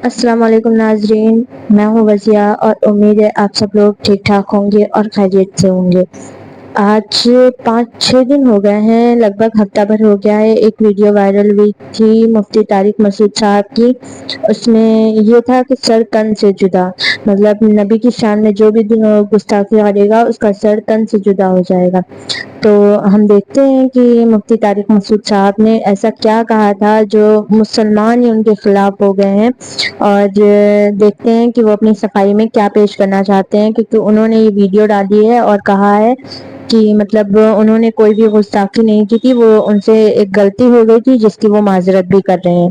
السلام علیکم ناظرین، میں ہوں وزیہ اور امید ہے آپ سب لوگ ٹھیک ٹھاک ہوں گے اور خیریت سے ہوں گے۔ آج 5-6 دن ہو گئے ہیں، لگ بھگ ہفتہ بھر ہو گیا ہے، ایک ویڈیو وائرل ہوئی تھی مفتی طارق مسعود صاحب کی۔ اس میں یہ تھا کہ سر تن سے جدا، مطلب نبی کی شان میں جو بھی گستاخی کرے گا اس کا سر تن سے جدا ہو جائے گا۔ تو ہم دیکھتے ہیں کہ مفتی طارق مسعود صاحب نے ایسا کیا کہا تھا جو مسلمان ہی ان کے خلاف ہو گئے ہیں، اور دیکھتے ہیں کہ وہ اپنی صفائی میں کیا پیش کرنا چاہتے ہیں، کیونکہ انہوں نے یہ ویڈیو ڈالی ہے اور کہا ہے کہ مطلب انہوں نے کوئی بھی گستاخی نہیں کی تھی، وہ ان سے ایک غلطی ہو گئی تھی جس کی وہ معذرت بھی کر رہے ہیں۔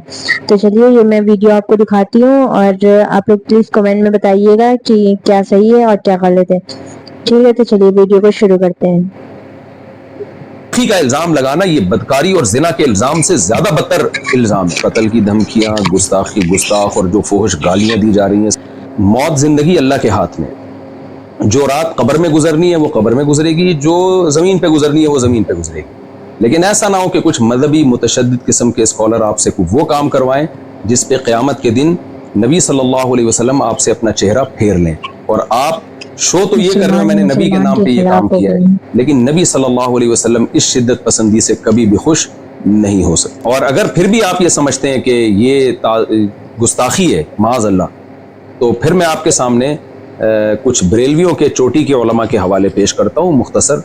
تو چلیے یہ میں ویڈیو آپ کو دکھاتی ہوں اور آپ لوگ پلیز کمنٹ میں بتائیے گا کہ کیا صحیح ہے اور کیا غلط ہے۔ ٹھیک ہے، تو چلیے ویڈیو کو شروع کرتے ہیں۔ کا الزام لگانا یہ بدکاری اور زنا کے الزام سے زیادہ بدتر الزام ہے۔ قتل کی دھمکیاں، گستاخ اور جو فحش گالیاں دی جا رہی ہیں۔ موت زندگی اللہ کے ہاتھ میں، جو رات قبر میں گزرنی ہے وہ قبر میں گزرے گی، جو زمین پہ گزرنی ہے وہ زمین پہ گزرے گی۔ لیکن ایسا نہ ہو کہ کچھ مذہبی متشدد قسم کے اسکالر آپ سے وہ کام کروائیں جس پہ قیامت کے دن نبی صلی اللہ علیہ وسلم آپ سے اپنا چہرہ پھیر لیں، اور آپ شو تو یہ کر رہے ہیں میں نے نبی کے نام پہ یہ کام کیا ہے، لیکن نبی صلی اللہ علیہ وسلم اس شدت پسندی سے کبھی بھی خوش نہیں ہو سکتے۔ اور اگر پھر بھی آپ یہ سمجھتے ہیں کہ یہ گستاخی ہے معاذ اللہ، تو پھر میں آپ کے سامنے کچھ بریلویوں کے چوٹی کے علماء کے حوالے پیش کرتا ہوں مختصر۔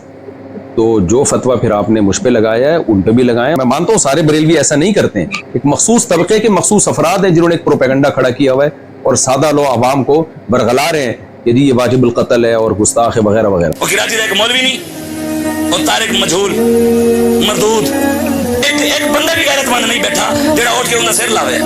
تو جو فتویٰ پھر آپ نے مجھ پہ لگایا ہے ان پہ بھی لگایا۔ میں مانتا ہوں سارے بریلوی ایسا نہیں کرتے ہیں، ایک مخصوص طبقے کے مخصوص افراد ہیں جنہوں نے ایک پروپیگنڈا کھڑا کیا ہوا ہے اور سادہ لو عوام کو برگلا رہے ہیں کہ جی یہ واجب القتل ہے اور گستاخ ہے وغیرہ وغیرہ۔ وہ کراچی کا ایک مولوی نہیں اور طارق مجہول مردود، ایک بندہ بھی غیرت مند نہیں بیٹھا جڑا اٹھ کے انہاں سر لاوے۔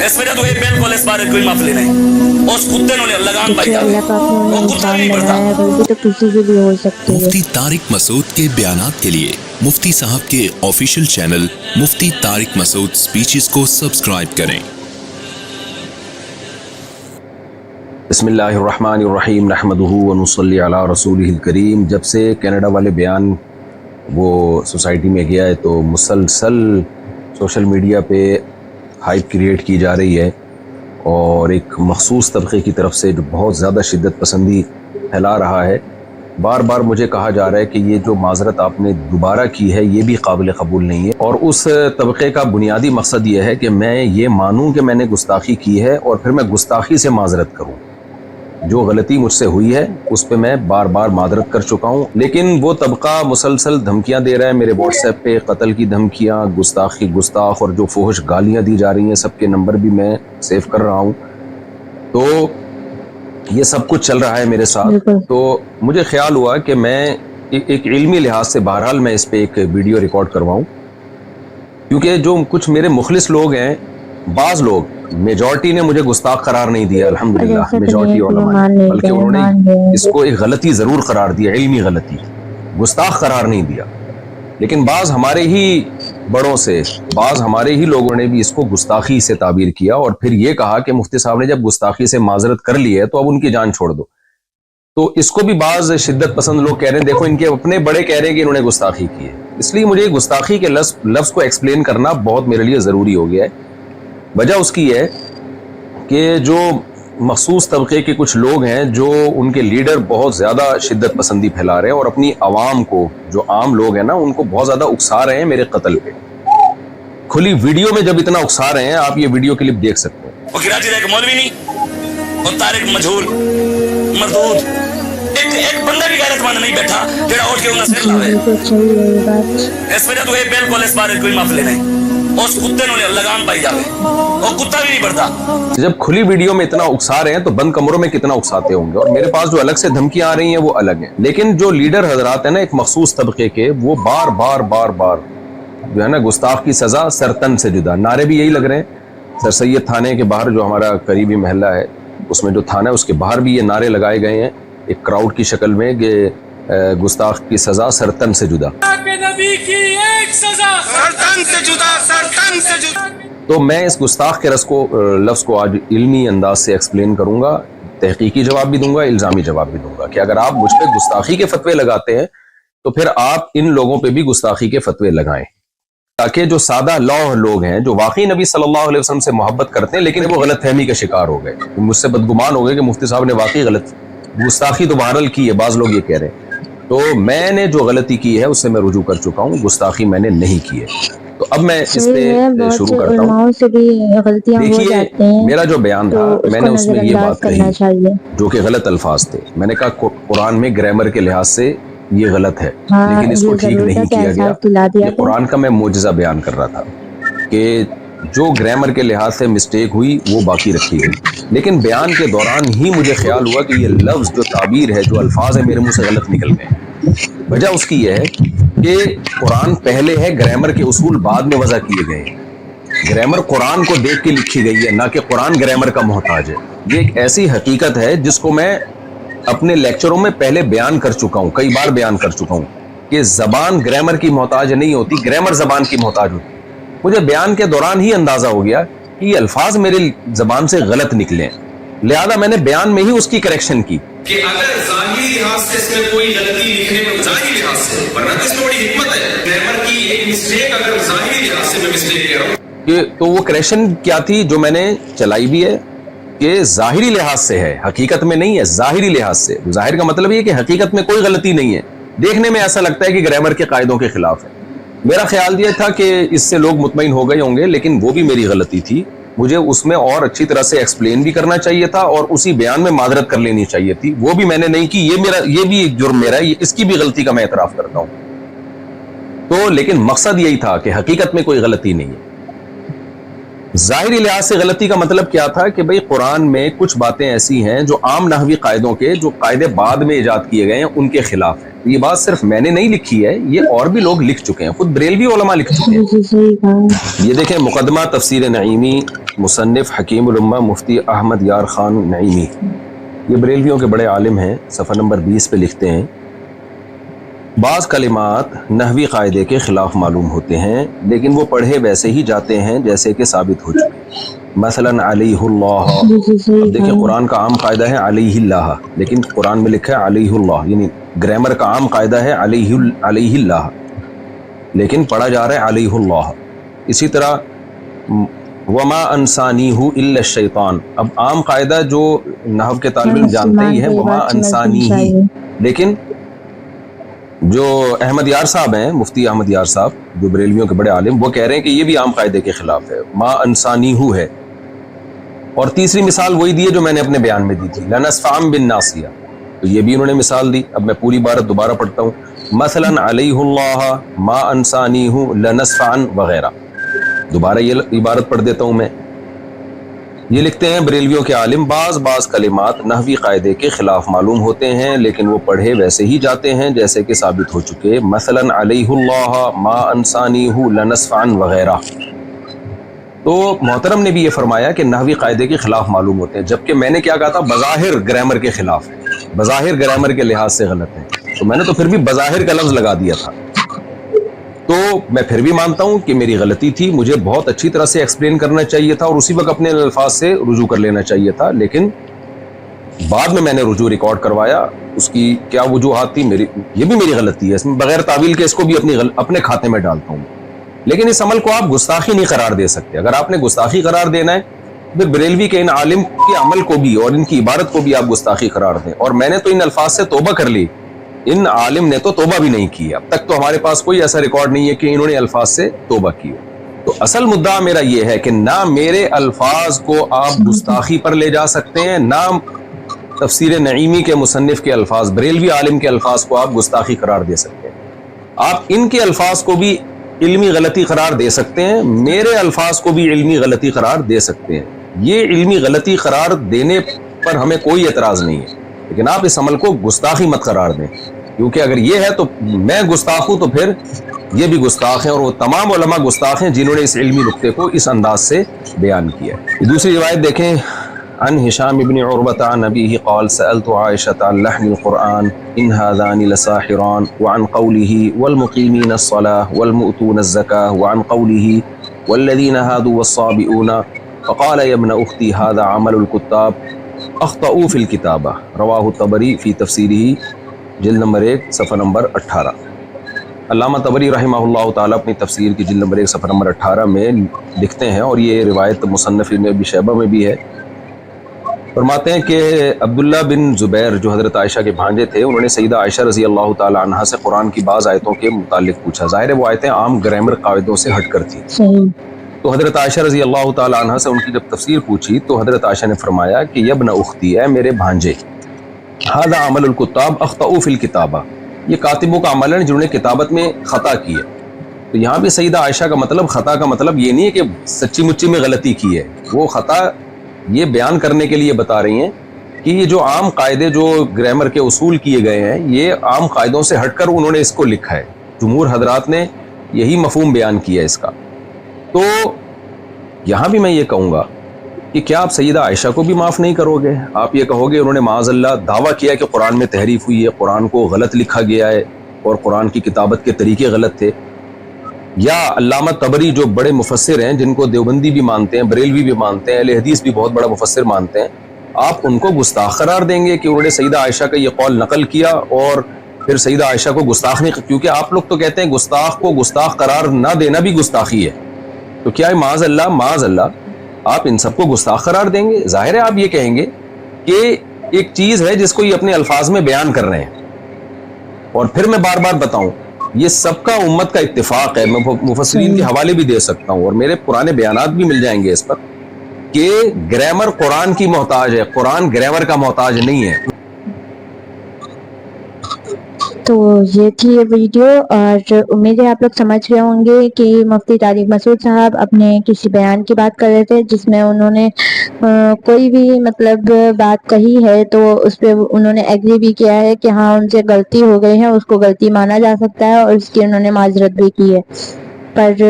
اس وجہ تو یہ بالکل اس بارے کوئی معافی نہیں، اس کتے نوں لگان پائی جاوے، وہ کتا نہیں پڑتا۔ تو کسی کی بھی ہو سکتی ہے۔ مفتی طارق مسعود کے بیانات کے لیے مفتی صاحب کے آفیشیل چینل مفتی طارق مسعود سپیچز کو سبسکرائب کریں۔ بسم اللہ الرحمن الرحیم، نحمدہ ونصلی علی رسولہ الکریم۔ جب سے کینیڈا والے بیان وہ سوسائٹی میں گیا ہے تو مسلسل سوشل میڈیا پہ ہائپ کریٹ کی جا رہی ہے، اور ایک مخصوص طبقے کی طرف سے جو بہت زیادہ شدت پسندی پھیلا رہا ہے۔ بار بار مجھے کہا جا رہا ہے کہ یہ جو معذرت آپ نے دوبارہ کی ہے یہ بھی قابل قبول نہیں ہے، اور اس طبقے کا بنیادی مقصد یہ ہے کہ میں یہ مانوں کہ میں نے گستاخی کی ہے اور پھر میں گستاخی سے معذرت کروں۔ جو غلطی مجھ سے ہوئی ہے اس پہ میں بار بار معذرت کر چکا ہوں، لیکن وہ طبقہ مسلسل دھمکیاں دے رہا ہے میرے واٹس ایپ پہ، قتل کی دھمکیاں، گستاخ اور جو فحش گالیاں دی جا رہی ہیں، سب کے نمبر بھی میں سیو کر رہا ہوں۔ تو یہ سب کچھ چل رہا ہے میرے ساتھ، تو مجھے خیال ہوا کہ میں ایک علمی لحاظ سے بہرحال میں اس پہ ایک ویڈیو ریکارڈ کرواؤں، کیونکہ جو کچھ میرے مخلص لوگ ہیں، بعض لوگ، میجورٹی نے مجھے گستاخ قرار نہیں دیا الحمدللہ، میجورٹی علماء نے، بلکہ انہوں نے اس کو ایک غلطی ضرور قرار دیا، علمی غلطی، گستاخ قرار نہیں دیا۔ لیکن بعض ہمارے ہی بڑوں سے، بعض ہمارے ہی لوگوں نے بھی اس کو گستاخی سے تعبیر کیا، اور پھر یہ کہا کہ مفتی صاحب نے جب گستاخی سے معذرت کر لی ہے تو اب ان کی جان چھوڑ دو۔ تو اس کو بھی بعض شدت پسند لوگ کہہ رہے ہیں دیکھو ان کے اپنے بڑے کہہ رہے ہیں کہ انہوں نے گستاخی کی ہے۔ اس لیے مجھے گستاخی کے لفظ کو ایکسپلین کرنا بہت میرے لیے ضروری ہو گیا ہے۔ وجہ اس کی ہے کہ جو مخصوص طبقے کے کچھ لوگ ہیں جو ان کے لیڈر بہت زیادہ شدت پسندی پھیلا رہے ہیں، اور اپنی عوام کو، جو عام لوگ ہیں نا، ان کو بہت زیادہ اکسا رہے ہیں میرے قتل پہ۔ کھلی ویڈیو میں جب اتنا اکسا رہے ہیں، آپ یہ ویڈیو کلپ دیکھ سکتے ہیں۔ وہ کراچی کا ایک مولوی نہیں اور طارق مجہول مردود، ایک بندہ بھی غیرت مند نہیں بیٹھا جڑا اٹھ کے انہاں سر لاوے۔ اس وجہ تو یہ بالکل اس بارے کوئی معافی نہیں، اس کتے نوں لگان پائی جاوے، وہ کتا بھی نہیں پڑتا۔ جب کھلی ویڈیو میں اتنا اکسا رہے ہیں تو بند کمروں میں کتنا اکساتے ہوں گے، اور میرے پاس جو الگ سے دھمکیاں آ رہی ہیں وہ الگ ہیں۔ لیکن جو لیڈر حضرات ہیں نا ایک مخصوص طبقے کے، وہ بار بار جو ہے نا گستاخ کی سزا سرتن سے جدا، نعرے بھی یہی لگ رہے ہیں۔ سر سید تھانے کے باہر جو ہمارا قریبی محلہ ہے، اس میں جو تھانہ ہے اس کے باہر بھی یہ نعرے لگائے گئے ہیں ایک کراؤڈ کی شکل میں کہ گستاخ کی سزا سرتن سے جدا، نبی کی ایک سزا سرتن سے جدا، سرتن سے جدا۔ تو میں اس گستاخ کے لفظ کو آج علمی انداز سے ایکسپلین کروں گا، تحقیقی جواب بھی دوں گا، الزامی جواب بھی دوں گا کہ اگر آپ مجھ پہ گستاخی کے فتوے لگاتے ہیں تو پھر آپ ان لوگوں پہ بھی گستاخی کے فتوے لگائیں۔ تاکہ جو سادہ لوح لوگ ہیں جو واقعی نبی صلی اللہ علیہ وسلم سے محبت کرتے ہیں لیکن وہ غلط فہمی کا شکار ہو گئے, مجھ سے بدگمان ہو گئے کہ مفتی صاحب نے واقعی غلط گستاخی تو بہرحال کی ہے, بعض لوگ یہ کہہ رہے ہیں. تو میں نے جو غلطی کی ہے اس سے میں رجوع کر چکا ہوں, گستاخی میں نے نہیں کی ہے. تو اب میں اس پہ شروع کرتا ہوں. دیکھیے میرا جو بیان تھا میں نے اس میں یہ بات کہی جو کہ غلط الفاظ تھے. میں نے کہا قرآن میں گرامر کے لحاظ سے یہ غلط ہے لیکن اس کو ٹھیک نہیں کیا گیا. یہ قرآن کا میں معجزہ بیان کر رہا تھا کہ جو گرامر کے لحاظ سے مسٹیک ہوئی وہ باقی رکھی گئی, لیکن بیان کے دوران ہی مجھے خیال ہوا کہ یہ لفظ جو تعبیر ہے جو الفاظ ہیں میرے منہ سے غلط نکل گئے. وجہ اس کی یہ ہے کہ قرآن پہلے ہے, گرامر کے اصول بعد میں وضع کیے گئے ہیں. گرامر قرآن کو دیکھ کے لکھی گئی ہے, نہ کہ قرآن گرامر کا محتاج ہے. یہ ایک ایسی حقیقت ہے جس کو میں اپنے لیکچروں میں پہلے بیان کر چکا ہوں, کئی بار بیان کر چکا ہوں کہ زبان گرامر کی محتاج نہیں ہوتی, گرامر زبان کی محتاج ہوتی. مجھے بیان کے دوران ہی اندازہ ہو گیا کہ یہ الفاظ میرے زبان سے غلط نکلے, لہذا میں نے بیان میں ہی اس کی کریکشن کی کہ اگر ظاہری لحاظ سے اس میں کوئی غلطی لکھنے میں, ظاہری لحاظ سے, ورنہ اس میں بڑی حکمت ہے. گرامر کی ایک مسٹیک اگر ظاہری لحاظ سے میں مسٹیک کہہ رہا ہوں کہ تو وہ کریکشن کیا تھی جو میں نے چلائی بھی ہے کہ ظاہری لحاظ سے ہے, حقیقت میں نہیں ہے. ظاہری لحاظ سے, ظاہر کا مطلب یہ کہ حقیقت میں کوئی غلطی نہیں ہے, دیکھنے میں ایسا لگتا ہے کہ گرامر کے قاعدوں کے خلاف ہے. میرا خیال یہ تھا کہ اس سے لوگ مطمئن ہو گئے ہوں گے, لیکن وہ بھی میری غلطی تھی. مجھے اس میں اور اچھی طرح سے ایکسپلین بھی کرنا چاہیے تھا اور اسی بیان میں معذرت کر لینی چاہیے تھی, وہ بھی میں نے نہیں کی. یہ بھی ایک جرم میرا ہے, اس کی بھی غلطی کا میں اعتراف کرتا ہوں. تو لیکن مقصد یہی تھا کہ حقیقت میں کوئی غلطی نہیں ہے. ظاہری لحاظ سے غلطی کا مطلب کیا تھا کہ بھئی قرآن میں کچھ باتیں ایسی ہیں جو عام نحوی قاعدوں کے, جو قاعدے بعد میں ایجاد کیے گئے ہیں, ان کے خلاف ہیں. یہ بات صرف میں نے نہیں لکھی ہے, یہ اور بھی لوگ لکھ چکے ہیں, خود بریلوی علماء لکھ چکے ہیں. یہ دیکھیں مقدمہ تفسیر نعیمی, مصنف حکیم الامہ مفتی احمد یار خان نعیمی, یہ بریلویوں کے بڑے عالم ہیں. صفحہ نمبر 20 پہ لکھتے ہیں بعض کلمات نحوی قاعدے کے خلاف معلوم ہوتے ہیں لیکن وہ پڑھے ویسے ہی جاتے ہیں جیسے کہ ثابت ہو چکے. مثلا علیہ اللہ, اب دیکھیں قرآن کا عام قاعدہ ہے علیہ اللہ, لیکن قرآن میں لکھا ہے علیہ اللہ, یعنی گرامر کا عام قاعدہ ہے علیہ اللہ, لیکن پڑھا جا رہا ہے علیہ اللہ. اسی طرح وما انسانیہ الا الشیطان, اب عام قاعدہ جو نحو کے طالب علم جانتے ہی ہیں وما انسانیہ, لیکن جو احمد یار صاحب ہیں, مفتی احمد یار صاحب جو بریلویوں کے بڑے عالم, وہ کہہ رہے ہیں کہ یہ بھی عام قاعدے کے خلاف ہے, ما انسانیہ ہے. اور تیسری مثال وہی دی ہے جو میں نے اپنے بیان میں دی تھی, لنصفعن بالناصیہ, تو یہ بھی انہوں نے مثال دی. اب میں پوری عبارت دوبارہ پڑھتا ہوں, مثلا علیہ اللہ ما انسانیہ لنصفعن وغیرہ. دوبارہ یہ عبارت پڑھ دیتا ہوں میں. یہ لکھتے ہیں بریلویوں کے عالم بعض کلمات نحوی قاعدے کے خلاف معلوم ہوتے ہیں لیکن وہ پڑھے ویسے ہی جاتے ہیں جیسے کہ ثابت ہو چکے. مثلا علیہ اللہ ما انسانیہ لنصفعن وغیرہ. تو محترم نے بھی یہ فرمایا کہ نحوی قاعدے کے خلاف معلوم ہوتے ہیں, جبکہ میں نے کیا کہا تھا بظاہر گرامر کے خلاف ہے, بظاہر گرامر کے لحاظ سے غلط ہے. تو میں نے تو پھر بھی بظاہر کا لفظ لگا دیا تھا. تو میں پھر بھی مانتا ہوں کہ میری غلطی تھی, مجھے بہت اچھی طرح سے ایکسپلین کرنا چاہیے تھا اور اسی وقت اپنے الفاظ سے رجوع کر لینا چاہیے تھا, لیکن بعد میں نے رجوع ریکارڈ کروایا. اس کی کیا وجوہات تھی, یہ بھی میری غلطی ہے, اس میں بغیر تعویل کے اس کو بھی اپنے کھاتے میں ڈالتا ہوں. لیکن اس عمل کو آپ گستاخی نہیں قرار دے سکتے. اگر آپ نے گستاخی قرار دینا ہے پھر بریلوی کے ان عالم کے عمل کو بھی اور ان کی عبارت کو بھی آپ گستاخی قرار دیں. اور میں نے تو ان الفاظ سے توبہ کر لی, ان عالم نے تو توبہ بھی نہیں کی. اب تک تو ہمارے پاس کوئی ایسا ریکارڈ نہیں ہے کہ انہوں نے الفاظ سے توبہ کی ہو. تو اصل مدعا میرا یہ ہے کہ نہ میرے الفاظ کو آپ گستاخی پر لے جا سکتے ہیں, نہ تفسیر نعیمی کے مصنف کے الفاظ, بریلوی عالم کے الفاظ کو آپ گستاخی قرار دے سکتے ہیں. آپ ان کے الفاظ کو بھی علمی غلطی قرار دے سکتے ہیں, میرے الفاظ کو بھی علمی غلطی قرار دے سکتے ہیں. یہ علمی غلطی قرار دینے پر ہمیں کوئی اعتراض نہیں ہے, لیکن آپ اس عمل کو گستاخی مت قرار دیں, کیونکہ اگر یہ ہے تو میں گستاخ ہوں تو پھر یہ بھی گستاخ ہیں, اور وہ تمام علماء گستاخ ہیں جنہوں نے اس علمی نقطے کو اس انداز سے بیان کیا ہے. دوسری روایت دیکھیں, عن هشام بن عروة عن أبيه قال سألت عائشة عن لحن القرآن إن هذان لساحران, وعن قوله والمقيمين الصلاة والمؤتون الزكاة, وعن قوله والذين هادوا والصابئون, فقال يا ابن أختي هذا عمل الكتاب أخطأوا في الكتابة. رواه الطبري في تفسيره جلد نمبر 1 صفحہ نمبر 18. علامہ طبری رحمہ تعالیٰ اپنی تفسیر کی جلد نمبر 1 صفحہ نمبر 18 میں لکھتے ہیں، اور یہ روایت مصنف ابن ابی شیبہ میں بھی ہے، فرماتے ہیں کہ عبداللہ بن زبیر جو حضرت عائشہ کے بھانجے تھے، انہوں نے سیدہ عائشہ رضی اللہ تعالیٰ عنہا سے قرآن کی بعض آیتوں کے متعلق پوچھا۔ ظاہر ہے وہ آیتیں عام گرامر قاعدوں سے ہٹ کر تھیں، تو حضرت عائشہ رضی اللہ تعالیٰ عنہا سے ان کی جب تفسیر پوچھی تو حضرت عائشہ نے فرمایا کہ یبن اختی، اے میرے بھانجے، ھذا عمل الکتاب اخطئوا فی الکتابہ، یہ کاتبوں کا عمل ہے جنہوں نے کتابت میں خطا کی ہے۔ تو یہاں بھی سیدہ عائشہ کا مطلب، خطا کا مطلب یہ نہیں ہے کہ سچی مچی میں غلطی کی ہے، وہ خطا یہ بیان کرنے کے لیے بتا رہی ہیں کہ یہ جو عام قاعدے جو گرامر کے اصول کیے گئے ہیں، یہ عام قاعدوں سے ہٹ کر انہوں نے اس کو لکھا ہے۔ جمہور حضرات نے یہی مفہوم بیان کیا اس کا۔ تو یہاں بھی میں یہ کہوں گا کہ کیا آپ سیدہ عائشہ کو بھی معاف نہیں کرو گے؟ آپ یہ کہو گے انہوں نے معاذ اللہ دعویٰ کیا کہ قرآن میں تحریف ہوئی ہے، قرآن کو غلط لکھا گیا ہے اور قرآن کی کتابت کے طریقے غلط تھے، یا علامہ طبری جو بڑے مفسر ہیں، جن کو دیوبندی بھی مانتے ہیں، بریلوی بھی مانتے ہیں، اہل حدیث بھی بہت بڑا مفسر مانتے ہیں، آپ ان کو گستاخ قرار دیں گے کہ انہوں نے سیدہ عائشہ کا یہ قول نقل کیا اور پھر سیدہ عائشہ کو گستاخ نہیں، کیونکہ آپ لوگ تو کہتے ہیں گستاخ کو گستاخ قرار نہ دینا بھی گستاخی ہے، تو کیا ہے معاذ اللہ آپ ان سب کو گستاخ قرار دیں گے؟ ظاہر ہے آپ یہ کہیں گے کہ ایک چیز ہے جس کو یہ اپنے الفاظ میں بیان کر رہے ہیں، اور پھر میں بار بار بتاؤں یہ سب کا امت کا اتفاق ہے، میں مفسرین کے حوالے بھی دے سکتا ہوں اور میرے پرانے بیانات بھی مل جائیں گے اس پر، کہ گرامر قرآن کی محتاج ہے، قرآن گرامر کا محتاج نہیں ہے۔ تو یہ تھی یہ ویڈیو، اور امید ہے آپ لوگ سمجھ گئے ہوں گے کہ مفتی طارق مسعود صاحب اپنے کسی بیان کی بات کر رہے تھے جس میں انہوں نے کوئی بھی مطلب بات کہی ہے تو اس پہ انہوں نے ایگری بھی کیا ہے کہ ہاں ان سے غلطی ہو گئی ہے، اس کو غلطی مانا جا سکتا ہے، اور اس کی انہوں نے معذرت بھی کی ہے۔ پر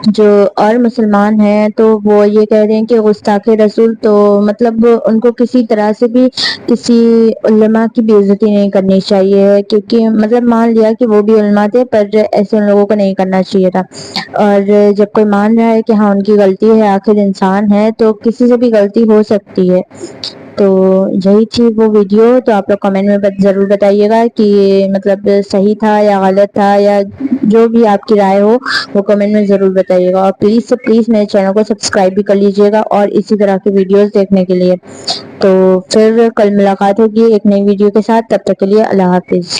جو اور مسلمان ہیں تو وہ یہ کہہ رہے ہیں کہ گستاخ رسول، تو مطلب ان کو کسی طرح سے بھی کسی علماء کی بے عزتی نہیں کرنی چاہیے، کیونکہ مطلب مان لیا کہ وہ بھی علماء تھے، پر ایسے ان لوگوں کو نہیں کرنا چاہیے تھا۔ اور جب کوئی مان رہا ہے کہ ہاں ان کی غلطی ہے، آخر انسان ہے تو کسی سے بھی غلطی ہو سکتی ہے۔ تو یہی تھی وہ ویڈیو، تو آپ لوگ کمنٹ میں ضرور بتائیے گا کہ مطلب صحیح تھا یا غلط تھا، یا جو بھی آپ کی رائے ہو وہ کمنٹ میں ضرور بتائیے گا، اور پلیز سے پلیز میرے چینل کو سبسکرائب بھی کر لیجیے گا اور اسی طرح کی ویڈیوز دیکھنے کے لیے۔ تو پھر کل ملاقات ہوگی ایک نئی ویڈیو کے ساتھ، تب تک کے لیے اللہ حافظ۔